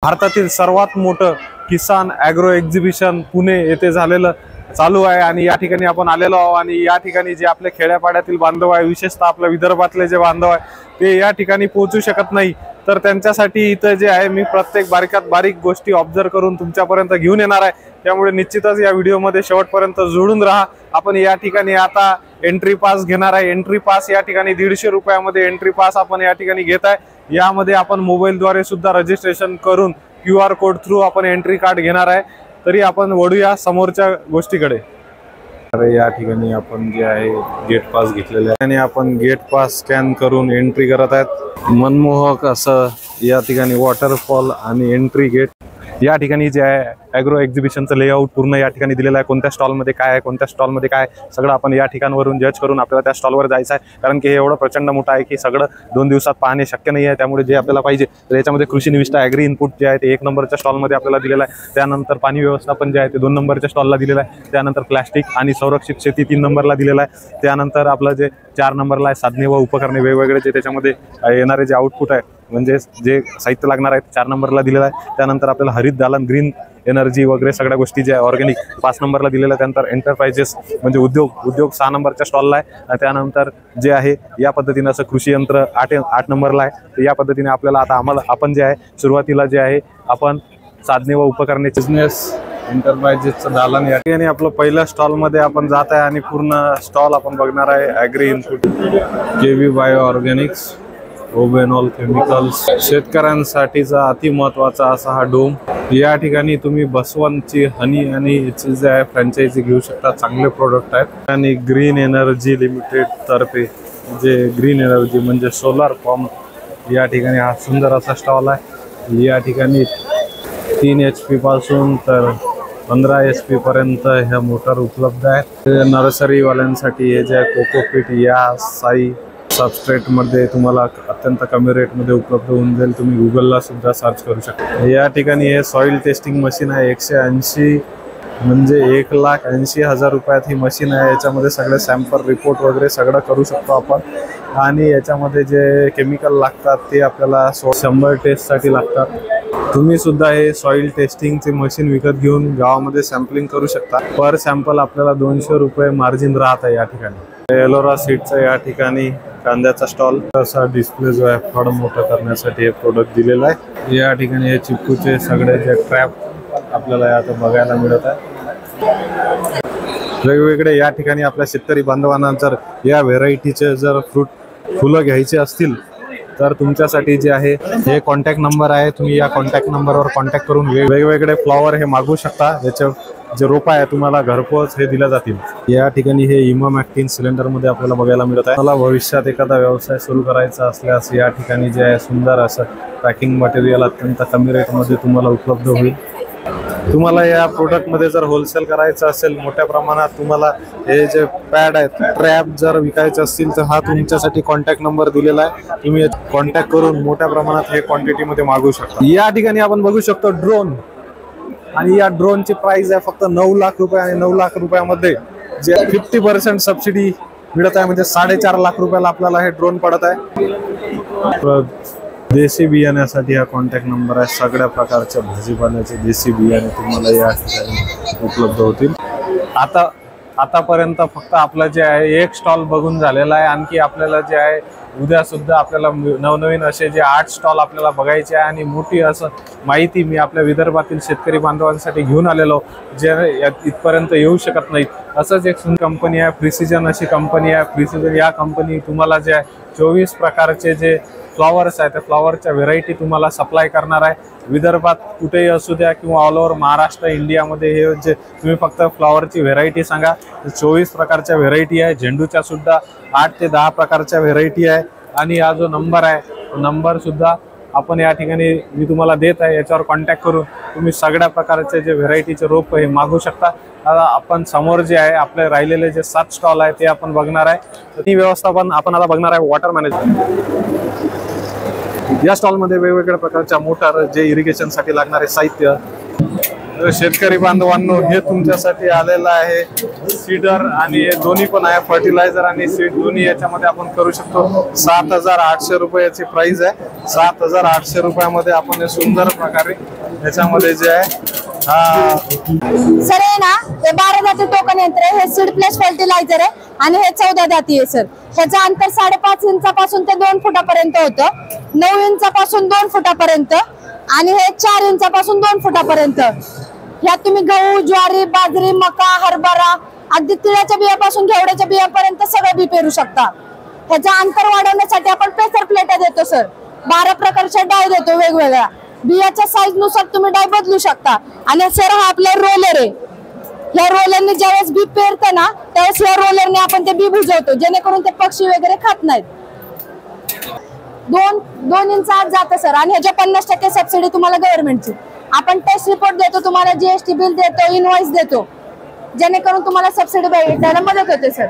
भारतातील सर्वात मोठं किसान ॲग्रो एक्झिबिशन पुणे येथे झालेलं चालू आहे आणि या ठिकाणी आपण आलेलो आहोत आणि या ठिकाणी जे आपले खेड्यापाड्यातील बांधव आहे, विशेषतः आपल्या विदर्भातले जे बांधव आहे ते या ठिकाणी पोहोचू शकत नाही, तर त्यांच्यासाठी इथं जे आहे मी प्रत्येक बारीकात बारीक गोष्टी ऑब्झर्व करून तुमच्यापर्यंत घेऊन येणार आहे। त्यामुळे निश्चितच या व्हिडिओमध्ये शेवटपर्यंत जोडून राहा। आपण या ठिकाणी आता एंट्री पास घेणार आहे। एंट्री पास या ठिकाणी 150 रुपयामध्ये एंट्री पास आपण या ठिकाणी घेत आहे। यामध्ये आपण मोबाईलद्वारे सुद्धा रजिस्ट्रेशन करून QR कोड थ्रू आपण एंट्री कार्ड घेणार आहे। तरी आपण वळूया समोरच्या गोष्टीकडे। या ठिकाणी आपण जे आहे गेट पास घेतलेले आहे आणि आपण गेट पास स्कॅन करून एंट्री करत आहेत। मनमोहक असं या ठिकाणी वॉटरफॉल आणि एंट्री गेट या ठिकाणी जे आहे ॲग्रो एक्झिबिशनचं लेआउट पूर्ण या ठिकाणी दिलेलं आहे। कोणत्या स्टॉलमध्ये काय आहे, कोणत्या स्टॉलमध्ये काय सगळं आपण या ठिकाणावरून जज करून आपल्याला त्या स्टॉलवर जायचं आहे। कारण की हे एवढं प्रचंड मोठं आहे की सगळं 2 दिवसात पाहणे शक्य नाही आहे। त्यामुळे जे आपल्याला पाहिजे तर याच्यामध्ये कृषी निविष्ठा ॲग्री इनपुट जे आहे ते 1 नंबरच्या स्टॉलमध्ये आपल्याला दिलेलं आहे। त्यानंतर पाणी व्यवस्थापन जे आहे ते 2 नंबरच्या स्टॉलला दिलेलं आहे। त्यानंतर प्लास्टिक आणि संरक्षित शेती 3 नंबरला दिलेला आहे। त्यानंतर आपलं जे 4 नंबरला आहे साधने व उपकरणे वेगवेगळे जे त्याच्यामध्ये येणारे जे आउटपुट आहे म्हणजे जे साहित्य लागणार आहे 4 नंबरला दिलेलं आहे। त्यानंतर आपल्याला हरित दालन ग्रीन एनर्जी वगैरे सगळ्या गोष्टी जे ऑर्गॅनिक 5 नंबरला दिलेलं आहे। त्यानंतर एंटरप्राइजेस म्हणजे उद्योग 6 नंबरच्या स्टॉलला आहे। त्यानंतर जे आहे या पद्धतीने असं कृषी यंत्र 8 नंबरला आहे। तर या पद्धतीने आपल्याला आता आपण जे आहे सुरुवातीला जे आहे आपण साधने व उपकरणे बिझनेस एंटरप्राइजेसचं दालन या ठिकाणी आपलं पहिल्या स्टॉलमध्ये आपण जात आहे आणि पूर्ण स्टॉल आपण बघणार आहे। Agri input JV bio organics ओबेनॉल केमिकल्स शेतकऱ्यांसाठीचा अति महत्त्वाचा असा हा डोम। या ठिकाणी तुम्ही बसवंतची हनी आणि याची जे आहे फ्रँचायझी घेऊ शकता। चांगले प्रोडक्ट आहेत। आणि ग्रीन एनर्जी लिमिटेड तर्फे जे ग्रीन एनर्जी म्हणजे सोलार पंप या ठिकाणी हा सुंदर असा स्टॉल आहे। या ठिकाणी 3 HP पासून तर 15 HP पर्यंत ह्या मोटर उपलब्ध आहेत। नर्सरीवाल्यांसाठी हे जे कोकोपीट या साई सबस्ट्रेट मध्ये तुम्हाला अत्यंत कमी रेट मध्ये उपलब्ध होऊन जाईल। तुम्ही गुगलला सुद्धा सर्च करू शकता। या ठिकाणी हे सॉइल टेस्टिंग मशीन आहे। 180 म्हणजे 1,80,000 रुपयात ही मशीन आहे। याच्यामध्ये सगळे सॅम्पल रिपोर्ट वगैरे सगळं करू शकतो आपण। आणि याच्यामध्ये जे केमिकल लागतात ते आपल्याला 100 टेस्टसाठी लागतात। तुम्ही सुद्धा हे सॉइल टेस्टिंगचे मशीन विकत घेऊन गावामध्ये सॅम्पलिंग करू शकता। पर सॅम्पल आपल्याला 200 रुपये मार्जिन राहत आहे। या ठिकाणी एलोरा सीडचं या ठिकाणी कांद्याचा स्टॉल असा डिस्प्ले जो आहे फळ मोठं करण्यासाठी हे प्रोडक्ट दिलेलं आहे। या ठिकाणी हे चिक्कूचे सगळे जे ट्रॅप आपल्याला आता बघायला मिळत आहे। वेगवेगळे या ठिकाणी आपल्या शेतकरी बांधवांना जर या व्हेरायटीचे जर फुलं घ्यायचे असतील तर तुमच्यासाठी जे आहे हे कॉन्टॅक्ट नंबर आहे। तुम्ही या कॉन्टॅक्ट नंबरवर कॉन्टॅक्ट करून वेगवेगळे फ्लॉवर हे मागू शकता। याचे जे रोप आहे तुम्हाला घरपोच हे दिल्या जातील। या ठिकाणी हे इमामॅक्टिन सिलेंडरमध्ये आपल्याला बघायला मिळत आहे। मला भविष्यात एखादा व्यवसाय सुरू करायचा असल्यास या ठिकाणी जे आहे सुंदर असं पॅकिंग मटेरियल अत्यंत कमी रेटमध्ये तुम्हाला उपलब्ध होईल। तुम्हाला या प्रोडक्टमध्ये जर होलसेल करायचं असेल मोठ्या प्रमाणात तुम्हाला हे जे पॅड आहेत ट्रॅप जर विकायचे असतील तर हा तुमच्यासाठी कॉन्टॅक्ट नंबर दिलेला आहे। तुम्ही कॉन्टॅक्ट करून मोठ्या प्रमाणात हे क्वांटिटीमध्ये मागवू शकता। या ठिकाणी आपण बघू शकतो ड्रोन आणि या ड्रोनची प्राइस आहे फक्त 9 लाख रुपये आणि 9 लाख रुपयामध्ये जे 50% सबसिडी मिळत आहे म्हणजे 4.5 लाख रुपयाला आपल्याला हे ड्रोन पडत आहे। देशी बियाण्यासाठी हा कॉन्टॅक्ट नंबर आहे। सगळ्या प्रकारच्या भाजीपाल्याचे देशी बियाणे तुम्हाला या ठिकाणी उपलब्ध होतील। आतापर्यंत फक्त आपलं जे आहे एक स्टॉल बघून झालेला आहे। आणखी आपल्याला जे आहे उद्या सुद्धा आपल्याला नवनवीन असे जे 8 स्टॉल आपल्याला बघायचे आहे आणि मोठी असं माहिती मी आपल्या विदर्भातील शेतकरी बांधवांसाठी घेऊन आलेलो जे इथपर्यंत येऊ शकत नाहीत। असंच एक सुंदर कंपनी आहे प्रिसिजन अशी कंपनी आहे। प्रिसिजन या कंपनी तुम्हाला जे आहे 24 प्रकारचे जे फ्लॉवर्स आहेत त्या फ्लॉवरच्या व्हेरायटी तुम्हाला सप्लाय करणार आहे। विदर्भात कुठेही असू द्या किंवा ऑल ओव्हर महाराष्ट्र इंडियामध्ये हे जे तुम्ही फक्त फ्लॉवरची व्हेरायटी सांगा 24 प्रकारच्या व्हेरायटी आहे। झेंडूच्या सुद्धा 8 ते 10 प्रकारच्या व्हेरायटी आहे। आणि हा जो नंबर आहे नंबर सुद्धा आपण या ठिकाणी मी तुम्हाला देत आहे। याच्यावर कॉन्टॅक्ट करून तुम्ही सगळ्या प्रकारचे जे व्हेरायटीचे रोप हे मागू शकता। आता आपण समोर जे आहे आपले राहिलेले जे 7 स्टॉल आहे ते आपण बघणार आहे। ती व्यवस्थापन आपण आता बघणार आहे वॉटर मॅनेजमेंट। या स्टॉलमध्ये वेगवेगळ्या प्रकारच्या मोटार जे इरिगेशनसाठी लागणारे साहित्य तर शेतकरी बांधवांनो, हे तुमच्यासाठी आलेलं आहे सीडर, आणि हे दोन्ही पण आहे, फर्टिलायझर आणि सीड दोन्ही याच्यामध्ये आपण करू शकतो. 7,800 रुपयाची प्राइस आहे. 7,800 रुपयामध्ये आपण हे सुंदर प्रकारे याच्यामध्ये जे आहे सर आहे ना, हे 12 दाती टोकन यंत्र आहे. हे सीड प्लस फर्टिलायझर आहे आणि हे 14 दाती आहे सर. ह्याचं अंतर 5.5 इंचापासून ते 2 फुटापर्यंत होतं, 9 इंचापासून 2 फुटापर्यंत, आणि हे 4 इंचापासून 2 फुटापर्यंत. ह्यात तुम्ही गहू, ज्वारी, बाजरी, मका, हरभरा, अगदी तिळाच्या बियापासून घेवड्याच्या बियापर्यंत सगळं बी पेरू शकता. ह्याचं अंतर वाढवण्यासाठी आपण पेसर प्लेटा देतो सर. 12 प्रकारच्या डाय देतो वेगवेगळ्या. बियाच्या साईज नुसार तुम्ही डाय बदलू शकता. आणि सर हा आपला रोलर आहे. या रोलरने ज्यावेळेस बी पेरतं ना, त्यावेळेस या रोलरने आपण ते बी बुजवतो, जेणेकरून ते पक्षी वगैरे खात नाहीत. 2 इंच आत जातं सर. आणि ह्याच्या 50% सबसिडी तुम्हाला गव्हर्नमेंटची. आपण टेस्ट रिपोर्ट देतो, तुम्हाला जीएसटी बिल देतो, इनवॉइस देतो, जेणेकरून तुम्हाला सबसिडी भेटायला मदत होते सर.